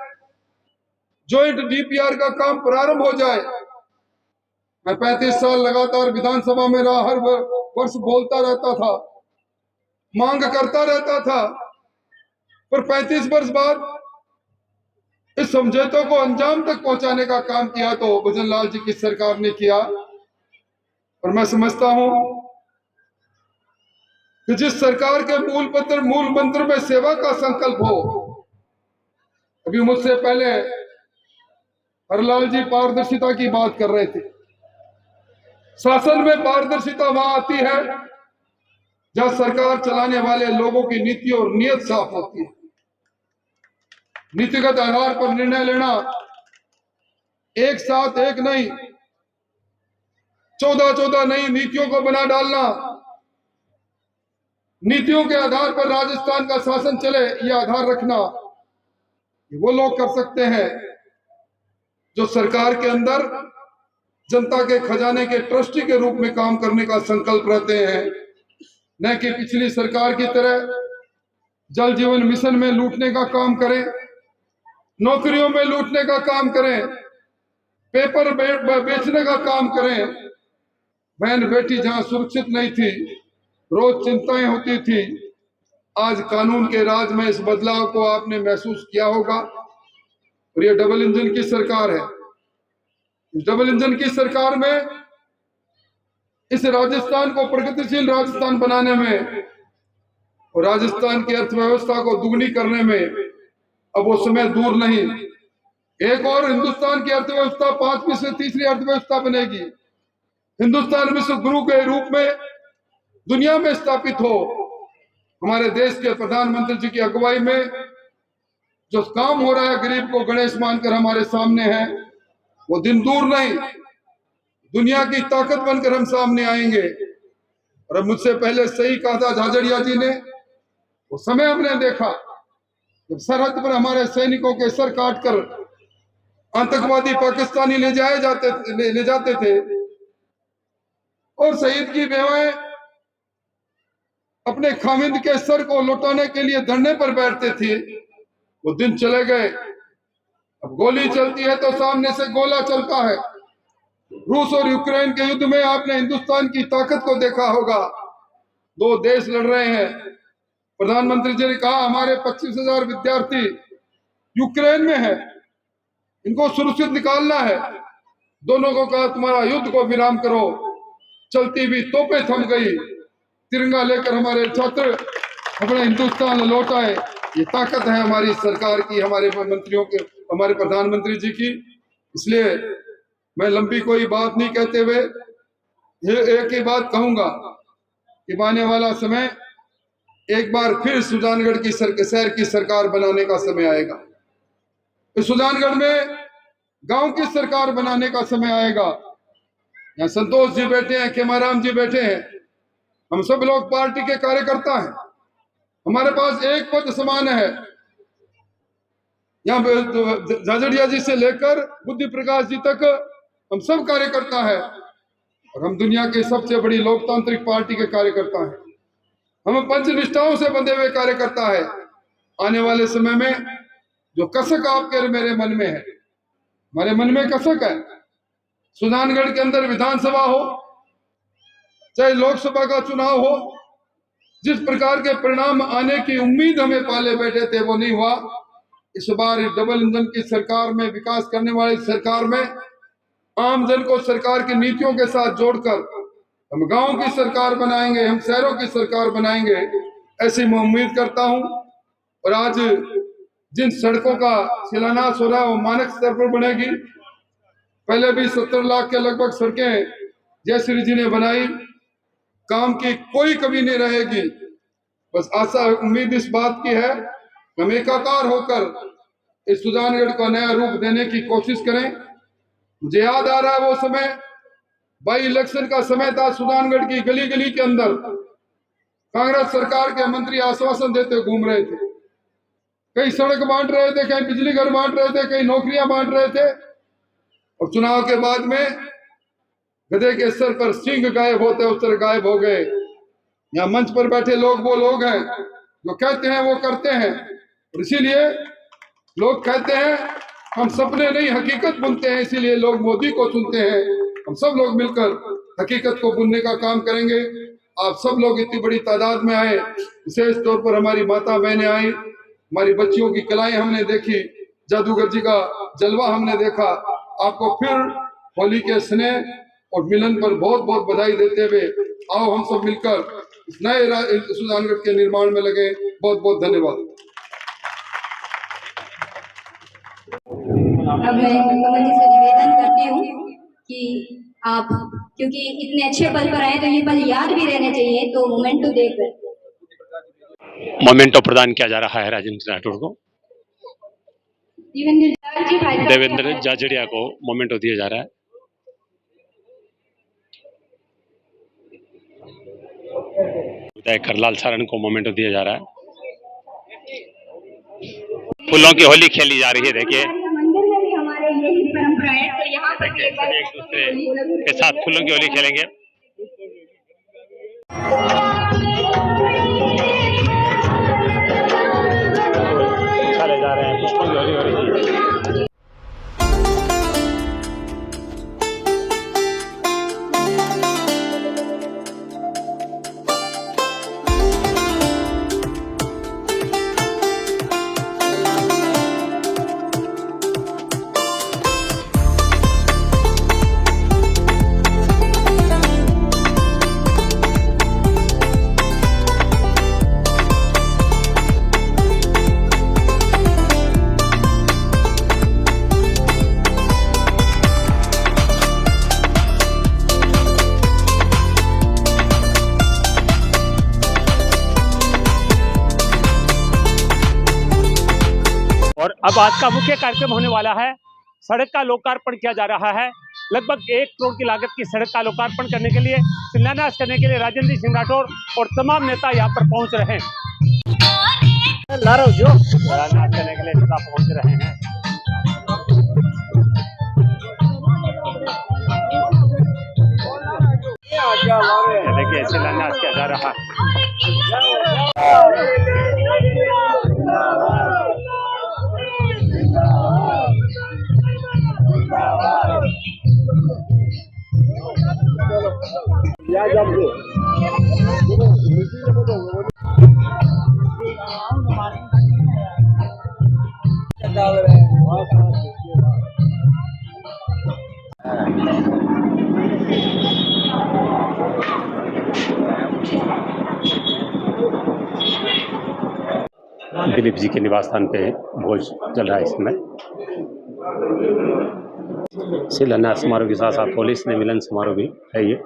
ज्वाइंट डीपीआर का काम प्रारंभ हो जाए। मैं 35 साल लगातार विधानसभा में रहा, हर वर्ष बोलता रहता था, मांग करता रहता था, पर 35 वर्ष बाद इस समझौते को अंजाम तक पहुंचाने का काम किया तो भजन लाल जी की सरकार ने किया। और मैं समझता हूं कि जिस सरकार के मूल मंत्र में सेवा का संकल्प हो, अभी मुझसे पहले हरलाल जी पारदर्शिता की बात कर रहे थे। शासन में पारदर्शिता वहां आती है जहां सरकार चलाने वाले लोगों की नीति और नीयत साफ होती है। नीतिगत आधार पर निर्णय लेना, एक साथ एक नहीं 14 नई नीतियों को बना डालना, नीतियों के आधार पर राजस्थान का शासन चले, ये आधार रखना, वो लोग कर सकते हैं जो सरकार के अंदर जनता के खजाने के ट्रस्टी के रूप में काम करने का संकल्प रहते हैं, न कि पिछली सरकार की तरह जल जीवन मिशन में लूटने का काम करें, नौकरियों में लूटने का काम करें, पेपर बेचने का काम करें। बहन बेटी जहां सुरक्षित नहीं थी, रोज चिंताएं होती थी, आज कानून के राज में इस बदलाव को आपने महसूस किया होगा। और ये डबल इंजन की सरकार है। डबल इंजन की सरकार में इस राजस्थान को प्रगतिशील राजस्थान बनाने में और राजस्थान की अर्थव्यवस्था को दुगनी करने में अब वो समय दूर नहीं। एक और हिंदुस्तान की अर्थव्यवस्था 5वीं से तीसरी अर्थव्यवस्था बनेगी। हिंदुस्तान विश्व गुरु के रूप में दुनिया में स्थापित हो, हमारे देश के प्रधानमंत्री जी की अगुवाई में जो काम हो रहा है गरीब को गणेश मानकर हमारे सामने है, वो दिन दूर नहीं, दुनिया की ताकत बनकर हम सामने आएंगे। और मुझसे पहले सही कहा था झाझड़िया जी ने, वो समय हमने देखा जब सरहद पर हमारे सैनिकों के सर काटकर आतंकवादी पाकिस्तानी ले जाते थे और शहीद की बेवाएं अपने खामिंद के सर को लौटाने के लिए धरने पर बैठते थे। वो दिन चले गए। अब गोली चलती है तो सामने से गोला चलता है। रूस और यूक्रेन के युद्ध में आपने हिंदुस्तान की ताकत को देखा होगा। दो देश लड़ रहे हैं। प्रधानमंत्री जी ने कहा हमारे 25,000 विद्यार्थी यूक्रेन में है, इनको सुरक्षित निकालना है। दोनों को कहा तुम्हारा युद्ध को विराम करो। चलती हुई तोपें थम गई। तिरंगा लेकर हमारे छात्र अपने हिंदुस्तान लौट आए। ये ताकत है हमारी सरकार की, हमारे मंत्रियों के, हमारे प्रधानमंत्री जी की। इसलिए मैं लंबी कोई बात नहीं कहते हुए एक ही बात कहूंगा कि आने वाला समय एक बार फिर सुजानगढ़ की शहर की सरकार बनाने का समय आएगा। इस सुजानगढ़ में गांव की सरकार बनाने का समय आएगा। यहाँ संतोष जी बैठे हैं, खेमाराम जी बैठे हैं, हम सब लोग पार्टी के कार्यकर्ता हैं। हमारे पास एक पद समान है। यहाँ झाझड़िया जी से लेकर बुद्धि प्रकाश जी तक हम सब कार्यकर्ता हैं और हम दुनिया की सबसे बड़ी लोकतांत्रिक पार्टी के कार्यकर्ता हैं। हम पंच निष्ठाओं से बंधे हुए कार्यकर्ता है। आने वाले समय में जो कसक आपके मेरे मन में है, हमारे मन में कसक है। सुजानगढ़ के अंदर विधानसभा हो चाहे लोकसभा का चुनाव हो, जिस प्रकार के परिणाम आने की उम्मीद हमें पाले बैठे थे वो नहीं हुआ। इस बार डबल इंजन की सरकार में, विकास करने वाली सरकार में आम जन को सरकार की नीतियों के साथ जोड़कर हम गांव की सरकार बनाएंगे, हम शहरों की सरकार बनाएंगे, ऐसी मैं उम्मीद करता हूं। और आज जिन सड़कों का शिलान्यास हो रहा है वो मानक स्तर पर बनेगी। पहले भी 70 लाख के लगभग सड़कें जयश्री जी ने बनाई। काम की कोई कमी नहीं रहेगी। बस आशा उम्मीद इस बात की है हम एकाकार होकर इस सुजानगढ़ को नया रूप देने की कोशिश करें। मुझे याद आ रहा है वो समय बाई इलेक्शन का समय था। सुजानगढ़ की गली गली के अंदर कांग्रेस सरकार के मंत्री आश्वासन देते घूम रहे थे। कहीं सड़क बांट रहे थे, कहीं बिजली घर बांट रहे थे, कहीं नौकरियां बांट रहे थे। और चुनाव के बाद में गधे के सर पर सिंह गायब होते उस तरह गायब हो गए। यहाँ मंच पर बैठे लोग वो लोग हैं जो कहते हैं वो करते हैं। और इसीलिए लोग कहते हैं हम सपने नहीं हकीकत बुनते हैं, इसीलिए लोग मोदी को चुनते हैं। हम सब लोग मिलकर हकीकत को बुनने का काम करेंगे। आप सब लोग इतनी बड़ी तादाद में आए, विशेष तौर पर हमारी माता बहनें आई, हमारी बच्चियों की कलाएं हमने देखी, जादूगर जी का जलवा हमने देखा। आपको फिर होली के स्नेह और मिलन पर बहुत बहुत बधाई देते हुए आओ हम सब मिलकर इस नए सुजानगढ़ के निर्माण में लगे। बहुत बहुत धन्यवाद। अब मैं कमल जी से निवेदन करती हूँ कि आप क्योंकि इतने अच्छे पल पर आए तो ये पल याद भी रहने चाहिए, तो मोमेंटो देखकर मोमेंटो प्रदान किया जा रहा है राजेंद्र राठौड़ को। देवेंद्र झाझड़िया को मोमेंटो दिया जा रहा है। विधायक करलाल सारण को मोमेंटो दिया जा रहा है। फूलों की होली खेली जा रही है। देखिए मंदिर में भी हमारे यही परंपरा है, तो यहाँ पर भी एक बार एक दूसरे के साथ फूलों की होली खेलेंगे। चले जा रहे हैं, पुष्पों की होली हो रही है। और अब आज का मुख्य कार्यक्रम होने वाला है, सड़क का लोकार्पण किया जा रहा है। लगभग 1 करोड़ की लागत की सड़क का लोकार्पण करने के लिए, शिलान्यास करने के लिए राजेंद्र सिंह राठौड़ और तमाम नेता यहाँ पर पहुंच रहे हैं। शिलान्यास करने के लिए नेता पहुंच रहे हैं। देखिए शिलान्यास किया जा रहा है। दिलीप जी के निवास स्थान पे भोज चल रहा है इस समय। शिलान्यास समारोह के साथ साथ पुलिस ने मिलन समारोह भी है ये।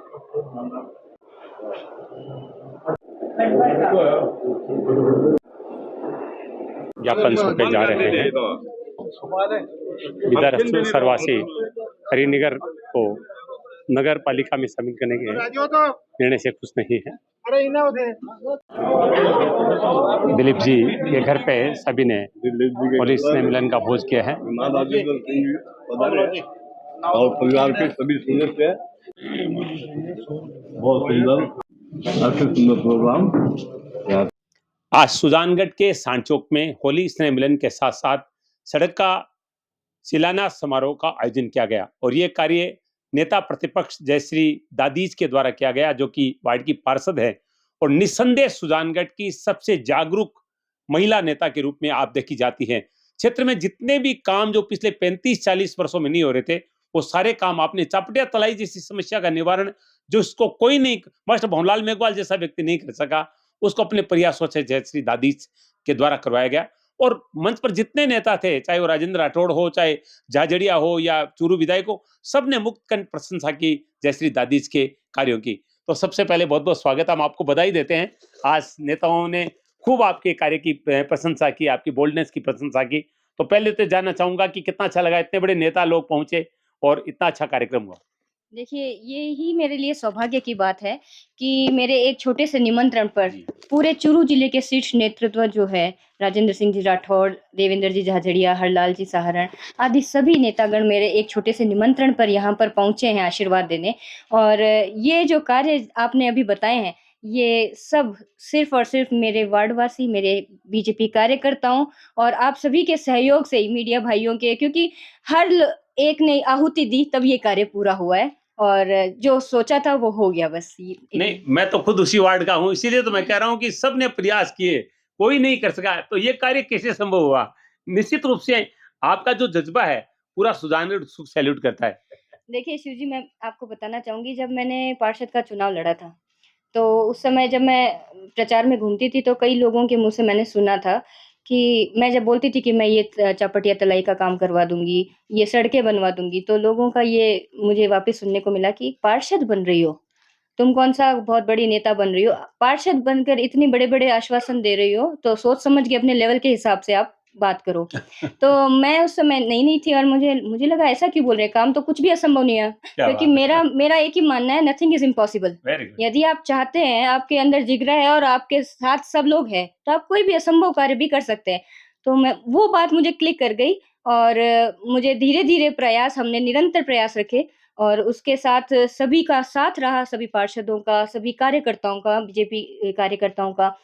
ज्ञापन सौंपे जा रहे हैं। विधायक सरवासी हरिनगर को नगर पालिका में शामिल करने के निर्णय से खुश नहीं है। दिलीप जी के घर पे सभी ने पुलिस ने मिलन का भोज किया है। और परिवार के सभी सदस्य बहुत सुंदर प्रोग्राम। आज सुजानगढ़ के सांचौक में होली स्नेह मिलन के साथ साथ सड़क का शिलान्यास समारोह का आयोजन किया गया और ये कार्य नेता प्रतिपक्ष जयश्री दादीज के द्वारा किया गया, जो कि वार्ड की पार्षद है और निस्संदेह सुजानगढ़ की सबसे जागरूक महिला नेता के रूप में आप देखी जाती हैं। क्षेत्र में जितने भी काम जो पिछले 35-40 वर्षों में नहीं हो रहे थे, वो सारे काम आपने चापटिया तलाई जैसी समस्या का निवारण, जो इसको कोई नहीं, मास्टर भवनलाल मेघवाल जैसा व्यक्ति नहीं कर सका, उसको अपने प्रयासों से जयश्री दादीज के द्वारा करवाया गया। और मंच पर जितने नेता थे, चाहे वो राजेंद्र राठौड़ हो, चाहे झाझड़िया हो या चूरू विधायक हो, सबने मुक्त कंठ प्रशंसा की जयश्री दादीज के कार्यों की। तो सबसे पहले बहुत बहुत स्वागत, हम आपको बधाई देते हैं। आज नेताओं ने खूब आपके कार्य की प्रशंसा की, आपकी बोल्डनेस की प्रशंसा की। तो पहले तो जानना चाहूंगा कि कितना अच्छा लगा, इतने बड़े नेता लोग पहुंचे और इतना अच्छा कार्यक्रम हुआ। देखिए, ये ही मेरे लिए सौभाग्य की बात है कि मेरे एक छोटे से निमंत्रण पर पूरे चूरू जिले के शीर्ष नेतृत्व जो है, राजेंद्र सिंह जी राठौड़, देवेंद्र जी झाझड़िया, हरलाल जी सहारण आदि सभी नेतागण मेरे एक छोटे से निमंत्रण पर यहाँ पर पहुँचे हैं आशीर्वाद देने। और ये जो कार्य आपने अभी बताए हैं, ये सब सिर्फ और सिर्फ मेरे वार्डवासी, मेरे बीजेपी कार्यकर्ताओं और आप सभी के सहयोग से ही, मीडिया भाइयों के, क्योंकि हर एक ने आहुति दी तब ये कार्य पूरा हुआ है और जो सोचा था वो हो गया। बस नहीं, मैं तो खुद उसी वार्ड का हूँ, इसीलिए तो मैं कह रहा हूँ कि सबने प्रयास किए, कोई नहीं कर सका, तो ये कार्य कैसे संभव हुआ? निश्चित रूप से आपका जो जज्बा है पूरा सुजानगढ़ सैल्यूट करता है। देखिए शिव जी, मैं आपको बताना चाहूंगी, जब मैंने पार्षद का चुनाव लड़ा था तो उस समय जब मैं प्रचार में घूमती थी तो कई लोगों के मुंह से मैंने सुना था कि मैं जब बोलती थी कि मैं ये चपटिया तलाई का काम करवा दूंगी, ये सड़कें बनवा दूंगी, तो लोगों का ये मुझे वापस सुनने को मिला कि पार्षद बन रही हो तुम, कौन सा बहुत बड़ी नेता बन रही हो, पार्षद बनकर इतनी बड़े बड़े आश्वासन दे रही हो, तो सोच समझ के अपने लेवल के हिसाब से आप बात करो। तो मैं उस समय नई थी और मुझे लगा ऐसा क्यों बोल रहे हैं, काम तो कुछ भी असंभव नहीं है, क्योंकि मेरा एक ही मानना है, नथिंग इज इम्पॉसिबल। यदि आप चाहते हैं, आपके अंदर जिगरा है और आपके साथ सब लोग हैं, तो आप कोई भी असंभव कार्य भी कर सकते हैं। तो मैं वो बात मुझे क्लिक कर गई और मुझे धीरे धीरे प्रयास, हमने निरंतर प्रयास रखे और उसके साथ सभी का साथ रहा, सभी पार्षदों का, सभी कार्यकर्ताओं का, बीजेपी कार्यकर्ताओं का,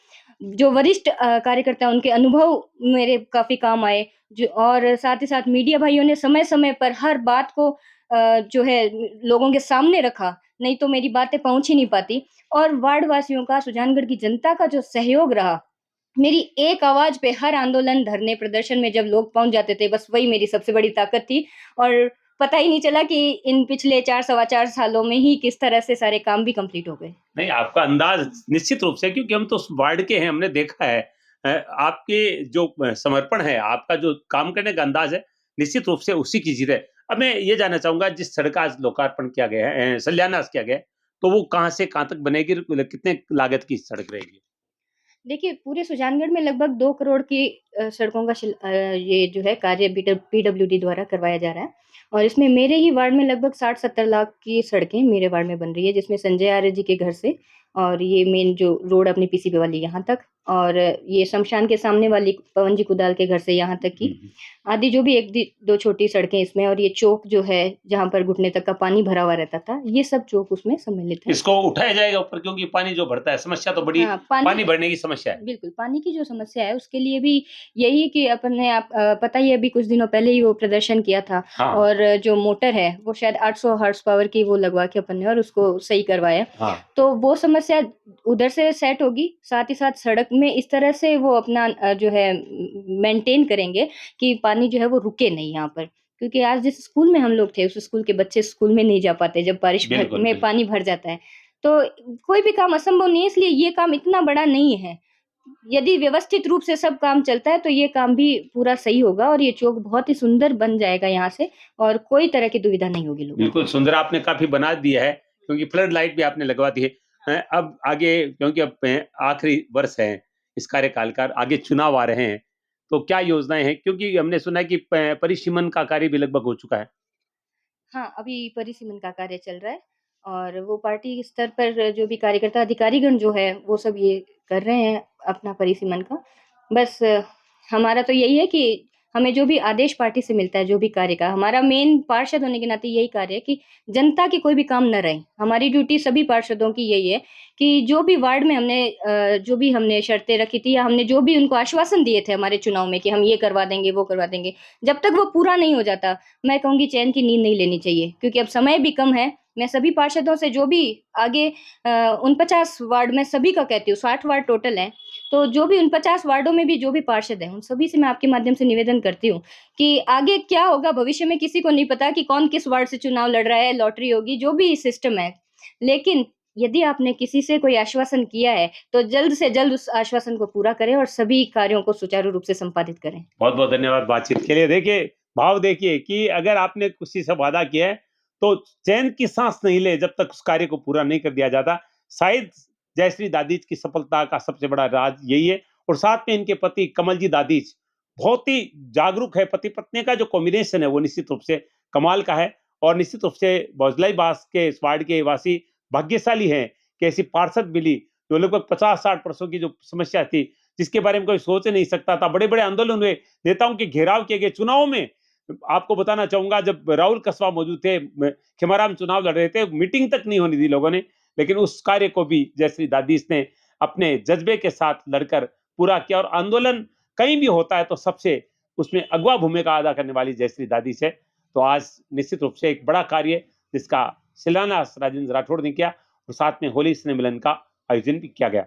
जो वरिष्ठ कार्यकर्ता उनके अनुभव मेरे काफी काम आए, जो और साथ ही साथ मीडिया भाइयों ने समय समय पर हर बात को जो है लोगों के सामने रखा, नहीं तो मेरी बातें पहुंच ही नहीं पाती। और वार्ड वासियों का, सुजानगढ़ की जनता का जो सहयोग रहा, मेरी एक आवाज पे हर आंदोलन, धरने, प्रदर्शन में जब लोग पहुंच जाते थे, बस वही मेरी सबसे बड़ी ताकत थी। और पता ही नहीं चला कि इन पिछले 4-4.25 सालों में ही किस तरह से सारे काम भी कंप्लीट हो गए। नहीं, आपका अंदाज निश्चित रूप से, क्योंकि हम तो उस वार्ड के हैं, हमने देखा है आपके जो समर्पण है, आपका जो काम करने का अंदाज है, निश्चित रूप से उसी की जीत है। अब मैं ये जानना चाहूंगा, जिस सड़क का आज लोकार्पण किया गया है, शिलान्यास किया गया है, तो वो कहाँ से कहाँ तक बनेगी, कितने लागत की सड़क रहेगी? देखिए, पूरे सुजानगढ़ में लगभग 2 करोड़ की सड़कों का ये जो है कार्य पीडब्ल्यूडी द्वारा करवाया जा रहा है और इसमें मेरे ही वार्ड में लगभग 60-70 लाख की सड़कें मेरे वार्ड में बन रही है, जिसमें संजय आर्य जी के घर से और ये मेन जो रोड अपनी पीसीबी वाली यहाँ तक और ये शमशान के सामने वाली पवन जी कुदाल के घर से यहाँ तक की आदि जो भी 1-2 छोटी सड़कें इसमें और ये चौक जो है, जहाँ पर घुटने तक का पानी भरा हुआ रहता था, ये सब चौक उसमें सम्मिलित है। इसको उठाया जाएगा ऊपर क्योंकि पानी जो भरता है समस्या तो बड़ी हाँ, पानी भरने की समस्या है। बिल्कुल, पानी की जो समस्या है उसके लिए भी यही कि अपन ने पता ही है अभी कुछ दिनों पहले ही वो प्रदर्शन किया था हाँ। और जो मोटर है वो शायद 800 हॉर्स पावर की वो लगवा के अपन ने और उसको सही करवाया। हाँ। तो वो समस्या उधर से सेट होगी, साथ ही साथ सड़क में इस तरह से वो अपना जो है मेंटेन करेंगे कि पानी जो है वो रुके नहीं यहाँ पर। क्योंकि आज जिस स्कूल में हम लोग थे, उस स्कूल के बच्चे स्कूल में नहीं जा पाते जब बारिश में बिल्कुल। पानी भर जाता है। तो कोई भी काम असंभव नहीं है, इसलिए ये काम इतना बड़ा नहीं है। यदि व्यवस्थित रूप से सब काम चलता है तो ये काम भी पूरा सही होगा और ये चौक बहुत ही सुंदर बन जाएगा यहाँ से और कोई तरह की दुविधा नहीं होगी लोगों को। बिल्कुल सुंदर आपने काफी बना दिया है क्योंकि फ्लड लाइट भी आपने लगवा दी है। अब आगे क्योंकि अब आखिरी वर्ष है इस कार्यकाल का, आगे चुनाव आ रहे हैं, तो क्या योजनाएं हैं? क्योंकि हमने सुना है कि परिसीमन का कार्य भी लगभग हो चुका है। हाँ, अभी परिसीमन का कार्य चल रहा है और वो पार्टी स्तर पर जो भी कार्यकर्ता अधिकारीगण जो है, वो सब ये कर रहे हैं अपना परिसीमन का। बस हमारा तो यही है कि हमें जो भी आदेश पार्टी से मिलता है, जो भी कार्य का, हमारा मेन पार्षद होने के नाते यही कार्य है कि जनता के कोई भी काम न रहे। हमारी ड्यूटी सभी पार्षदों की यही है कि जो भी वार्ड में जो भी हमने शर्तें रखी थी या हमने जो भी उनको आश्वासन दिए थे हमारे चुनाव में कि हम ये करवा देंगे, वो करवा देंगे, जब तक वो पूरा नहीं हो जाता, मैं कहूँगी चैन की नींद नहीं लेनी चाहिए क्योंकि अब समय भी कम है। मैं सभी पार्षदों से जो भी आगे 49 वार्ड में सभी का कहती हूँ, 60 वार्ड टोटल हैं, तो जो भी 49 वार्डों में भी जो भी पार्षद हैं, उन सभी से मैं आपके माध्यम से निवेदन करती हूँ कि आगे क्या होगा भविष्य में किसी को नहीं पता कि कौन किस वार्ड से चुनाव लड़ रहा है, लॉटरी होगी, जो भी सिस्टम है। लेकिन यदि आपने किसी से कोई आश्वासन किया है, तो जल्द से जल्द उस आश्वासन को पूरा करें और सभी कार्यों को सुचारू रूप से संपादित करें। बहुत-बहुत धन्यवाद बातचीत के लिए। देखिए, भाव देखिए कि अगर आपने किसी से वादा किया है, तो चैन की सांस नहीं ले जब तक उस कार्य को पूरा नहीं कर दिया जाता। शायद जयश्री दादीज की सफलता का सबसे बड़ा राज यही है और साथ में इनके पति कमल जी दादीज बहुत ही जागरूक है। पति-पत्नी का जो कॉम्बिनेशन है वो निश्चित रूप से कमाल का है और निश्चित रूप से भोजलाई बास के इस वार्ड के वासी भाग्यशाली हैं कि ऐसी पार्षद मिली जो लगभग 50-60 वर्षों की जो समस्या थी, जिसके बारे में कोई सोच नहीं सकता था। बड़े-बड़े आंदोलन हुए, नेताओं के घेराव किए गए। चुनाव में आपको बताना चाहूंगा जब राहुल कसवा मौजूद थे, खिमाराम चुनाव लड़ रहे थे, मीटिंग तक नहीं होने दी लोगों ने, लेकिन उस कार्य को भी जयश्री दादीज ने अपने जज्बे के साथ लड़कर पूरा किया और आंदोलन कहीं भी होता है तो सबसे उसमें अगवा भूमिका अदा करने वाली जयश्री दादीज है। तो आज निश्चित रूप से एक बड़ा कार्य जिसका शिलान्यास राजेंद्र राठौड़ ने किया और साथ में होली स्नेह मिलन का आयोजन भी किया गया।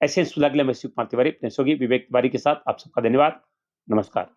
ऐसे सुलगले में शिव कुमार तिवारी अपने सहयोगी विवेक तिवारी के साथ आप सबका धन्यवाद। नमस्कार।